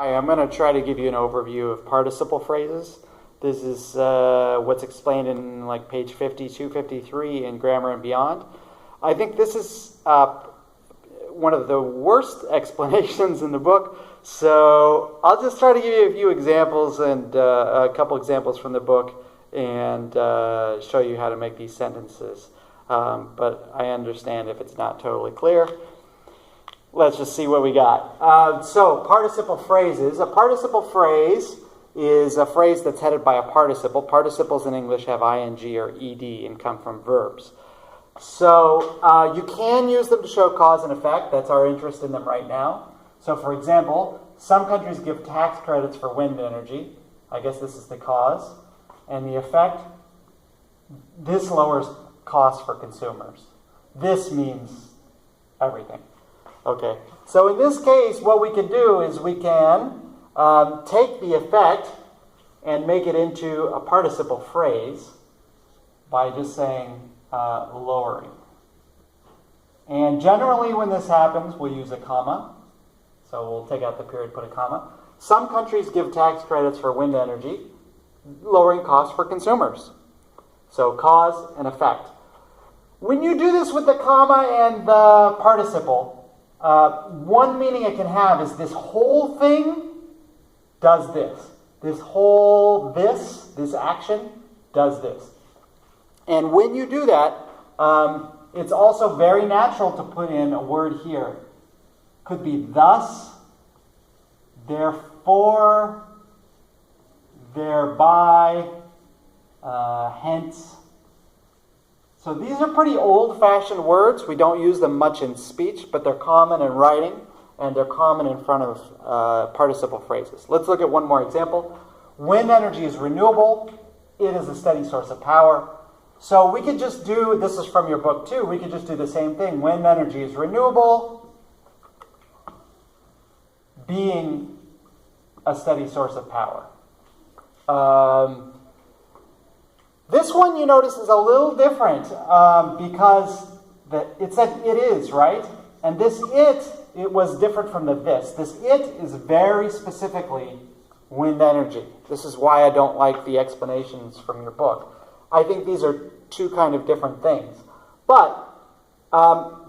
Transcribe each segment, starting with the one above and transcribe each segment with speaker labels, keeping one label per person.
Speaker 1: Hi, I'm going to try to give you an overview of participle phrases. This is what's explained in like page 52, 53 in Grammar and Beyond. I think this is one of the worst explanations in the book, so I'll just try to give you a few examples and a couple examples from the book and show you how to make these sentences. But I understand if it's not totally clear. Let's just see what we got. So, participle phrases. A participle phrase is a phrase that's headed by a participle. Participles in English have ing or ed and come from verbs. So, you can use them to show cause and effect. That's our interest in them right now. So, for example, some countries give tax credits for wind energy. I guess this is the cause. And the effect, this lowers costs for consumers. This means everything. Okay, so in this case, what we can do is we can take the effect and make it into a participle phrase by just saying lowering. And generally when this happens, we'll use a comma. So we'll take out the period, put a comma. Some countries give tax credits for wind energy, lowering costs for consumers. So cause and effect. When you do this with the comma and the participle, one meaning it can have is this whole thing does this. This action does this. And when you do that, it's also very natural to put in a word here. Could be thus, therefore, thereby, hence. So these are pretty old-fashioned words. We don't use them much in speech, but they're common in writing, and they're common in front of participle phrases. Let's look at one more example. Wind energy is renewable. It is a steady source of power. So we could just do, this is from your book too, we could just do the same thing. Wind energy is renewable, being a steady source of power. This one, you notice, is a little different because it said it is, right? And this it was different from the this. This it is very specifically wind energy. This is why I don't like the explanations from your book. I think these are two kind of different things. But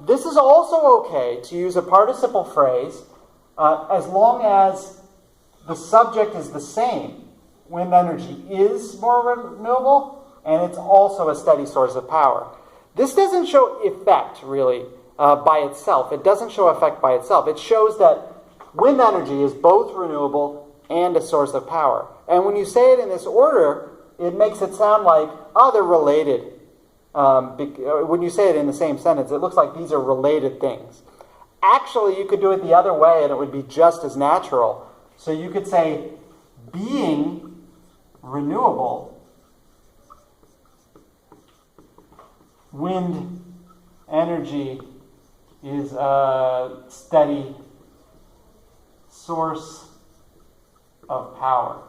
Speaker 1: this is also okay to use a participle phrase as long as the subject is the same. Wind energy is more renewable, and it's also a steady source of power. This doesn't show effect, really, by itself. It doesn't show effect by itself. It shows that wind energy is both renewable and a source of power. And when you say it in this order, it makes it sound like, oh, they're related. When you say it in the same sentence, it looks like these are related things. Actually, you could do it the other way, and it would be just as natural. So you could say, being renewable, wind energy is a steady source of power.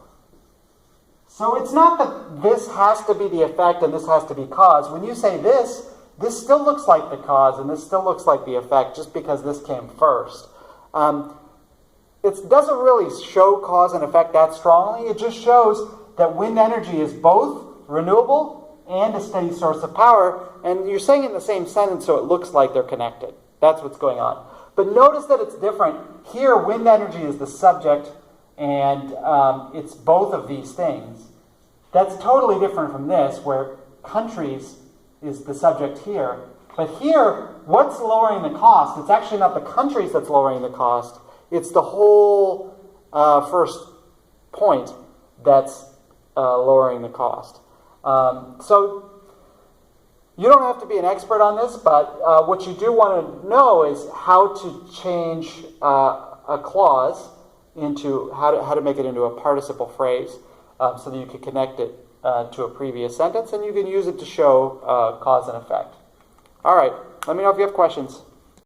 Speaker 1: So it's not that this has to be the effect and this has to be cause. When you say this still looks like the cause and this still looks like the effect just because this came first. It doesn't really show cause and effect that strongly. It just shows that wind energy is both renewable and a steady source of power, and you're saying it in the same sentence so it looks like they're connected. That's what's going on. But notice that it's different. Here, wind energy is the subject, and it's both of these things. That's totally different from this, where countries is the subject here. But here, what's lowering the cost? It's actually not the countries that's lowering the cost. It's the whole first point that's lowering the cost. So you don't have to be an expert on this, but what you do want to know is how to change a clause into how to make it into a participle phrase so that you can connect it to a previous sentence, and you can use it to show cause and effect. All right, let me know if you have questions.